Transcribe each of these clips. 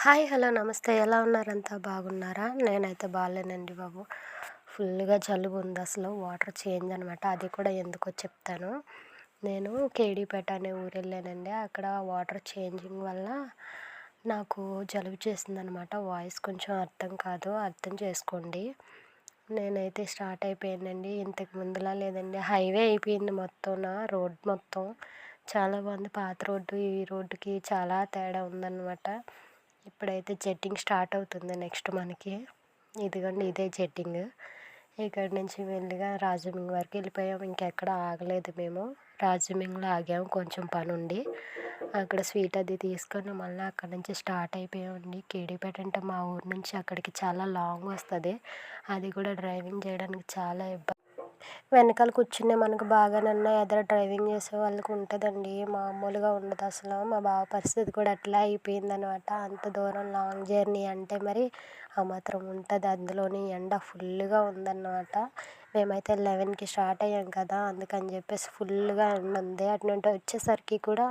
Hi! Hello! నమస్తే. ఎలా ఉన్నారంతా బాగున్నారా? నేనైతే బాలేనండి బాబు. ఫుల్లుగా జలుబుందసలు. వాటర్ చేంజ్ అనమాట. అది కూడా ఎందుకో చెప్తాను. నేను కేడీపేట అనే ఊరెళ్ళానండి. అక్కడ వాటర్ చేంజింగ్ వల్ల నాకు జలుబు చేసిందనమాట. వాయిస్ కొంచెం అర్థం కాదు. అర్థం చేసుకోండి. నేనైతే స్టార్ట్ అయిపోయానండి. ఇంతకు ముందులా లేదండి. హైవే అయిపోయింది మొత్తం రోడ్ మొత్తం. చాలా బాగుంది. పాత రోడ్డు, ఈ రోడ్డుకి చాలా తేడా ఉందనమాట. ఇప్పుడైతే జెట్టింగ్ స్టార్ట్ అవుతుంది నెక్స్ట్ మనకి. ఇదిగోండి ఇదే జెట్టింగ్. ఇక్కడి నుంచి మెల్లిగా రాజమండ్రి వరకు వెళ్ళిపోయాము. ఇంకెక్కడ ఆగలేదు మేము. రాజమండ్రిలో ఆగాము కొంచెం పనుండి. అక్కడ స్వీట్ అది తీసుకొని మళ్ళీ అక్కడి నుంచి స్టార్ట్ అయిపోయామండి. కేడీపేట అంటే మా ఊరు నుంచి అక్కడికి చాలా లాంగ్ వస్తుంది. అది కూడా డ్రైవింగ్ చేయడానికి చాలా ఇబ్బంది. వెనకాల కూర్చునే మనకు బాగానన్నా ఎదురు డ్రైవింగ్ చేసే వాళ్ళకి ఉంటుందండి. మామూలుగా ఉండదు అసలు. మా బావ పరిస్థితి కూడా అట్లా అయిపోయిందనమాట. అంత దూరం లాంగ్ జర్నీ అంటే మరి ఆ మాత్రం ఉంటుంది. అందులోని ఎండ ఫుల్గా ఉందన్నమాట. మేమైతే 11కి స్టార్ట్ అయ్యాం కదా, అందుకని చెప్పేసి ఫుల్గా ఎండ ఉంది. అటు నుండి వచ్చేసరికి కూడా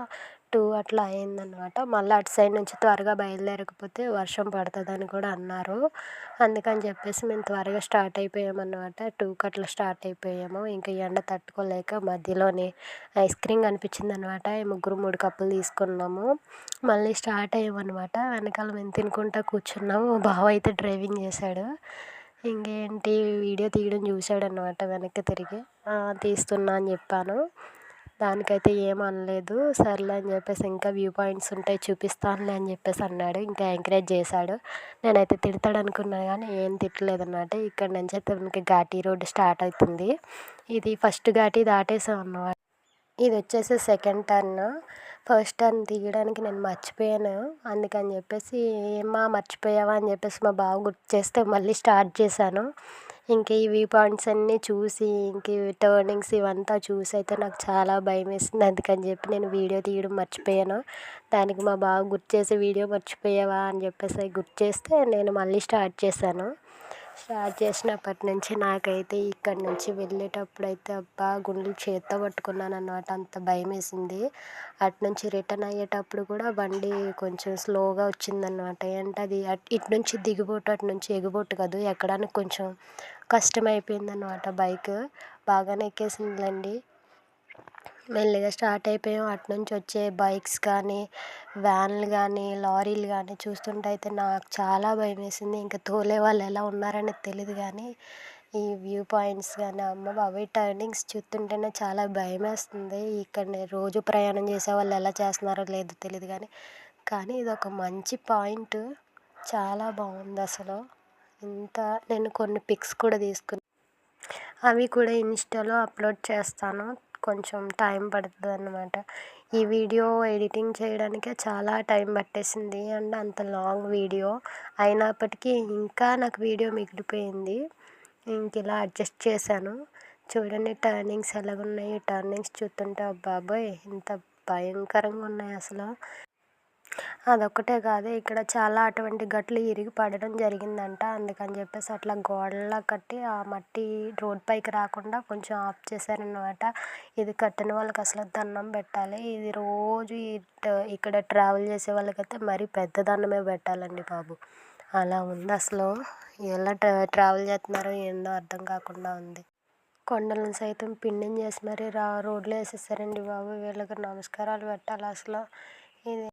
2 అట్లా అయిందనమాట. మళ్ళీ అటు సైడ్ నుంచి త్వరగా బయలుదేరకపోతే వర్షం పడుతుందని కూడా అన్నారు. అందుకని చెప్పేసి మేము త్వరగా స్టార్ట్ అయిపోయామన్నమాట. 2కి అట్లా స్టార్ట్ అయిపోయాము. ఇంకా ఎండ తట్టుకోలేక మధ్యలోనే ఐస్ క్రీమ్ కనిపించిందనమాట. ముగ్గురు 3 కప్పులు తీసుకున్నాము. మళ్ళీ స్టార్ట్ అయ్యామన్నమాట. వెనకాల మేము తినుకుంటా కూర్చున్నాము. బావ అయితే డ్రైవింగ్ చేశాడు. ఇంకేంటి వీడియో తీయడం చూశాడనమాట వెనక్కి తిరిగి. తీస్తున్నా అని చెప్పాను. దానికైతే ఏమనలేదు. సర్లే అని చెప్పేసి ఇంకా వ్యూ పాయింట్స్ ఉంటాయి చూపిస్తానులే అని చెప్పేసి అన్నాడు. ఇంకా ఎంకరేజ్ చేశాడు. నేనైతే తిడతాడు అనుకున్నాను కానీ ఏం తిట్టలేదన్నమాట. ఇక్కడ నుంచి అయితే మనకి ఘాటీ రోడ్ స్టార్ట్ అవుతుంది. ఇది ఫస్ట్ ఘాటీ దాటేసాం అన్నమాట. ఇది వచ్చేసి సెకండ్ టర్న్. ఫస్ట్ టర్న్ తీయడానికి నేను మర్చిపోయాను. అందుకని చెప్పేసి ఏమ్మా మర్చిపోయావా అని చెప్పేసి మా బావ గుర్తు చేస్తే మళ్ళీ స్టార్ట్ చేశాను. ఇంక ఈ వ్యూ పాయింట్స్ అన్నీ చూసి ఇంక టర్నింగ్స్ ఇవంతా చూసి అయితే నాకు చాలా భయం వేసింది. అందుకని చెప్పి నేను వీడియో తీయడం మర్చిపోయాను. దానికి మా బావ గుర్తు చేసి వీడియో మర్చిపోయావా అని చెప్పేసి గుర్తు చేస్తే నేను మళ్ళీ స్టార్ట్ చేశాను. స్టార్ట్ చేసినప్పటి నుంచి నాకైతే ఇక్కడి నుంచి వెళ్ళేటప్పుడు అయితే అబ్బా గుండెలు చేత్తో పట్టుకున్నాను అన్నమాట. అంత భయం వేసింది. అటు నుంచి రిటర్న్ అయ్యేటప్పుడు కూడా బండి కొంచెం స్లోగా వచ్చిందన్నమాట. అంటే అది ఇటు నుంచి దిగుబోటు అటు నుంచి ఎగుబోటు కాదు, ఎక్కడానికి కొంచెం కష్టమైపోయిందన్నమాట. బైక్ బాగానే ఎక్కేసిందిలేండి. మెల్లిగా స్టార్ట్ అయిపోయాం. అటు నుంచి వచ్చే బైక్స్ కానీ, వ్యాన్లు కానీ, లారీలు కానీ చూస్తుంటే అయితే నాకు చాలా భయం వేసింది. ఇంకా తోలే వాళ్ళు ఎలా ఉన్నారని తెలీదు కానీ ఈ వ్యూ పాయింట్స్ కానీ అమ్మ బాబోయ్ టర్నింగ్స్ చూస్తుంటేనే చాలా భయం వేస్తుంది. ఇక్కడ రోజు ప్రయాణం చేసే వాళ్ళు ఎలా చేస్తున్నారో లేదో తెలీదు కానీ ఇది ఒక మంచి పాయింట్. చాలా బాగుంది అసలు. నేను కొన్ని పిక్స్ కూడా తీసుకున్నాను. అవి కూడా ఇన్స్టాలో అప్లోడ్ చేస్తాను. కొంచెం టైం పడుతుందన్నమాట. ఈ వీడియో ఎడిటింగ్ చేయడానికే చాలా టైం పట్టేసింది. అండ్ అంత లాంగ్ వీడియో అయినప్పటికీ ఇంకా నాకు వీడియో మిగిలిపోయింది. ఇంక ఇలా అడ్జస్ట్ చేశాను. చూడండి టర్నింగ్స్ ఎలాగున్నాయి. టర్నింగ్స్ చూస్తుంటే బాబోయ్ ఇంత భయంకరంగా ఉన్నాయి అసలు. అదొక్కటే కాదు, ఇక్కడ చాలా అటువంటి గట్లు ఇరిగి పడడం జరిగిందంట. అందుకని చెప్పేసి అట్లా గోడలా కట్టి ఆ మట్టి రోడ్ పైకి రాకుండా కొంచెం ఆఫ్ చేశారన్నమాట. ఇది కట్టిన వాళ్ళకి అసలు దండం పెట్టాలి. ఇది రోజు ఇక్కడ ట్రావెల్ చేసే వాళ్ళకైతే మరీ పెద్ద దండమే పెట్టాలండి బాబు. అలా ఉంది అసలు. ఎలా ట్రావెల్ చేస్తున్నారో ఏందో అర్థం కాకుండా ఉంది. కొండలను సైతం పిండిని చేసి మరీ రోడ్లో వేసేసారండి బాబు. వీళ్ళకి నమస్కారాలు పెట్టాలి అసలు. ఇది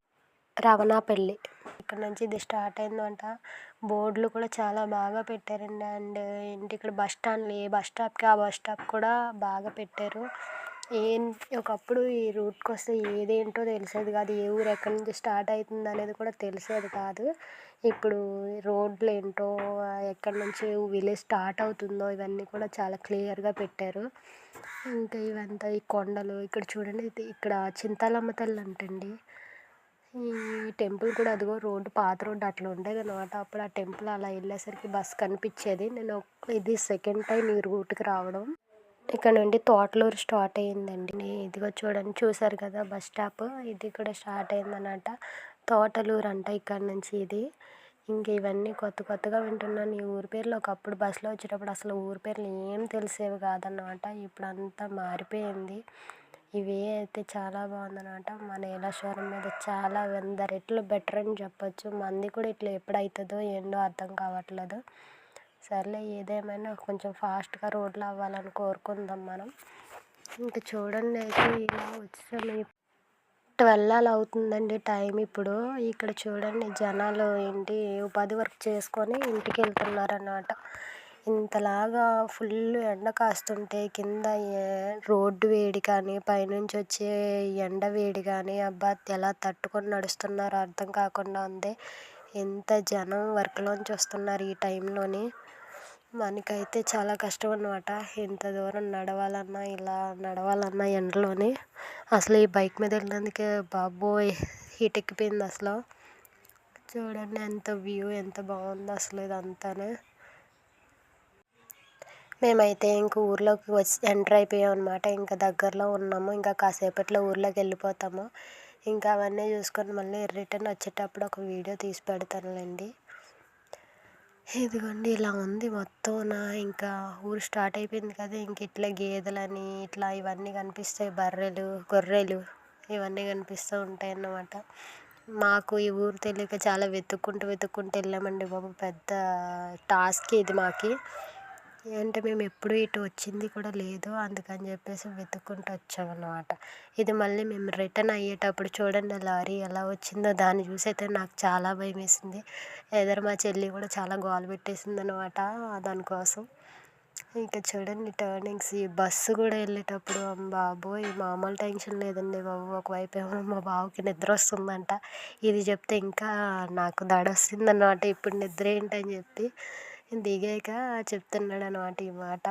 రవణాపల్లి. ఇక్కడ నుంచి ఇది స్టార్ట్ అయిందంట. బోర్డులు కూడా చాలా బాగా పెట్టారండి. అండ్ ఏంటి ఇక్కడ బస్ స్టాండ్లు, ఏ బస్ స్టాప్కి ఆ బస్ స్టాప్ కూడా బాగా పెట్టారు. ఒకప్పుడు ఈ రూట్కి వస్తే ఏదేంటో తెలిసేది కాదు. ఏ ఊరు ఎక్కడి నుంచి స్టార్ట్ అవుతుంది అనేది కూడా తెలిసేది కాదు. ఇప్పుడు రోడ్లు ఏంటో, ఎక్కడి నుంచి విలేజ్ స్టార్ట్ అవుతుందో ఇవన్నీ కూడా చాలా క్లియర్గా పెట్టారు. ఇంకా ఇవంతా ఈ కొండలు ఇక్కడ చూడండి. ఇక్కడ చింతాలమ్మ తల్లి అంటండి. ఈ టెంపుల్ కూడా అదిగో రోడ్డు, పాత రోడ్డు అట్లా ఉండేదన్నమాట. అప్పుడు ఆ టెంపుల్ అలా వెళ్ళేసరికి బస్ కనిపించేది. ఇది సెకండ్ టైం ఈ రూట్కి రావడం. ఇక్కడ నుండి తోటలూరు స్టార్ట్ అయ్యిందండి. ఇదిగో చూడండి, చూసారు కదా బస్ స్టాప్. ఇది కూడా స్టార్ట్ అయిందన్నమాట. తోటలూరు అంట ఇక్కడ నుంచి ఇది. ఇంక ఇవన్నీ కొత్తగా వింటున్నాను ఈ ఊరి పేర్లు. ఒకప్పుడు బస్సులో వచ్చేటప్పుడు అసలు ఊరి పేర్లు ఏం తెలిసేవి కాదన్నమాట. ఇప్పుడు అంతా మారిపోయింది. ఇవి అయితే చాలా బాగుందనమాట. మన నీలేశ్వరం మీద చాలా 100 రెట్లు బెటర్ అని చెప్పొచ్చు. మంది కూడా ఇట్లా ఎప్పుడవుతుందో ఏంటో అర్థం కావట్లేదు. సర్లే ఏదేమైనా కొంచెం ఫాస్ట్గా రోడ్లు అవ్వాలని కోరుకుందాం మనం. ఇంక చూడండి అయితే ఇలా వచ్చాము. 12 అలా అవుతుందండి టైం ఇప్పుడు. ఇక్కడ చూడండి జనాలు ఏంటి ఉపాధి వర్క్ చేసుకొని ఇంటికి వెళ్తున్నారన్నమాట. ఇంతలాగా ఫుల్ ఎండ కాస్తుంటే కింద రోడ్డు వేడి కానీ పైనుంచి వచ్చే ఎండ వేడి కానీ అబ్బా ఎలా తట్టుకొని నడుస్తున్నారో అర్థం కాకుండా ఉంది. ఎంత జనం వర్క్లోంచి వస్తున్నారు ఈ టైంలోని. మనకైతే చాలా కష్టం అన్నమాట. ఇంత దూరం నడవాలన్నా ఇలా నడవాలన్నా ఎండలోని అసలు ఈ బైక్ మీద వెళ్ళినందుకే బాబోయ్ హీట్ ఎక్కిపోయింది అసలు. చూడండి ఎంత వ్యూ ఎంత బాగుందో అసలు ఇదంతానే. మేమైతే ఇంక ఊర్లోకి ఎంటర్ అయిపోయాం అనమాట. ఇంకా దగ్గరలో ఉన్నాము. ఇంకా కాసేపట్లో ఊర్లోకి వెళ్ళిపోతాము. ఇంకా అవన్నీ చూసుకొని మళ్ళీ రిటర్న్ వచ్చేటప్పుడు ఒక వీడియో తీసి పెడతానులేండి. ఇదిగోండి ఇలా ఉంది మొత్తం. ఇంకా ఊరు స్టార్ట్ అయిపోయింది కదా. ఇంక ఇట్లా గేదెలని ఇట్లా ఇవన్నీ కనిపిస్తాయి. బర్రెలు గొర్రెలు ఇవన్నీ కనిపిస్తూ ఉంటాయి అన్నమాట. మాకు ఈ ఊరు తెలియక చాలా వెతుక్కుంటూ వెళ్ళామండి బాబు. పెద్ద టాస్క్ ఇది మాకి. అంటే మేము ఎప్పుడూ ఇటు వచ్చింది కూడా లేదు. అందుకని చెప్పేసి వెతుక్కుంటూ వచ్చామన్నమాట. ఇది మళ్ళీ మేము రిటర్న్ అయ్యేటప్పుడు చూడండి లారీ ఎలా వచ్చిందో దాన్ని చూసి అయితే నాకు చాలా భయం వేసింది. ఎదురు మా చెల్లి కూడా చాలా గోల పెట్టేసింది అనమాట దానికోసం. ఇంకా చూడండి టర్నింగ్స్ ఈ బస్సు కూడా వెళ్ళేటప్పుడు బాబోయ్ మామూలు టెన్షన్ లేదండి బాబు. ఒకవైపు ఏమో మా బావకి నిద్ర వస్తుందంట. ఇది చెప్తే ఇంకా నాకు దడ వస్తుందన్నమాట. ఇప్పుడు నిద్ర ఏంటని చెప్పి దిగాక చెప్తున్నాడు అనమాట ఈ మాట.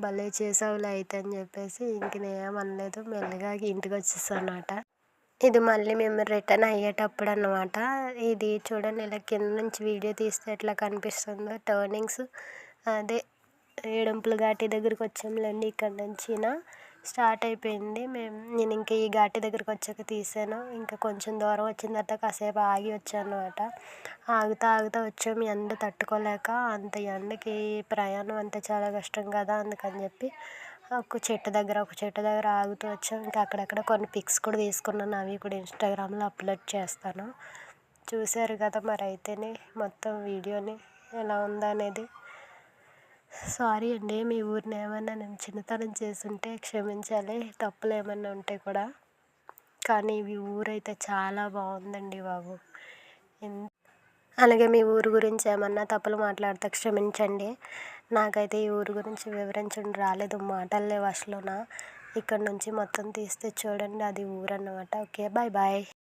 భలే చేసావులే అయితే అని చెప్పేసి ఇంక నేనేమనలేదు. మెల్లిగా ఇంటికి వచ్చేసాను అన్నమాట. ఇది మళ్ళీ మేము రిటర్న్ అయ్యేటప్పుడు అన్నమాట. ఇది చూడండి ఇలా కింద నుంచి వీడియో తీస్తే ఎట్లా కనిపిస్తుందో టర్నింగ్స్. అదే ఏడుంపుల ఘాటి దగ్గరికి వచ్చాంలేండి. ఇక్కడ నుంచి స్టార్ట్ అయిపోయింది. నేను ఇంకా ఈ ఘాటి దగ్గరికి వచ్చాక తీసాను. ఇంకా కొంచెం దూరం వచ్చిన తర్వాత కాసేపు ఆగి వచ్చాను అనమాట. ఆగుతా వచ్చాము. ఎండ తట్టుకోలేక అంత ఎండకి ప్రయాణం అంతే చాలా కష్టం కదా. అందుకని చెప్పి ఒక చెట్టు దగ్గర ఆగుతూ వచ్చాము. ఇంకా అక్కడక్కడ కొన్ని పిక్స్ కూడా తీసుకున్నాను. అవి కూడా ఇన్స్టాగ్రామ్లో అప్లోడ్ చేస్తాను. చూశారు కదా మరి అయితేనే మొత్తం వీడియోని ఎలా ఉందనేది. సారీ అండి మీ ఊరిని ఏమన్నా నేను చిన్నతనం చేసుంటే క్షమించాలి. తప్పులు ఏమన్నా ఉంటే కూడా. కానీ ఈ ఊరైతే చాలా బాగుందండి బాబు. అలాగే మీ ఊరు గురించి ఏమన్నా తప్పులు మాట్లాడితే క్షమించండి. నాకైతే ఈ ఊరు గురించి వివరించడం రాలేదు. మాటలు లేవు అసలున. ఇక్కడ నుంచి మొత్తం తీస్తే చూడండి అది ఊరు అన్నమాట. Okay bye bye.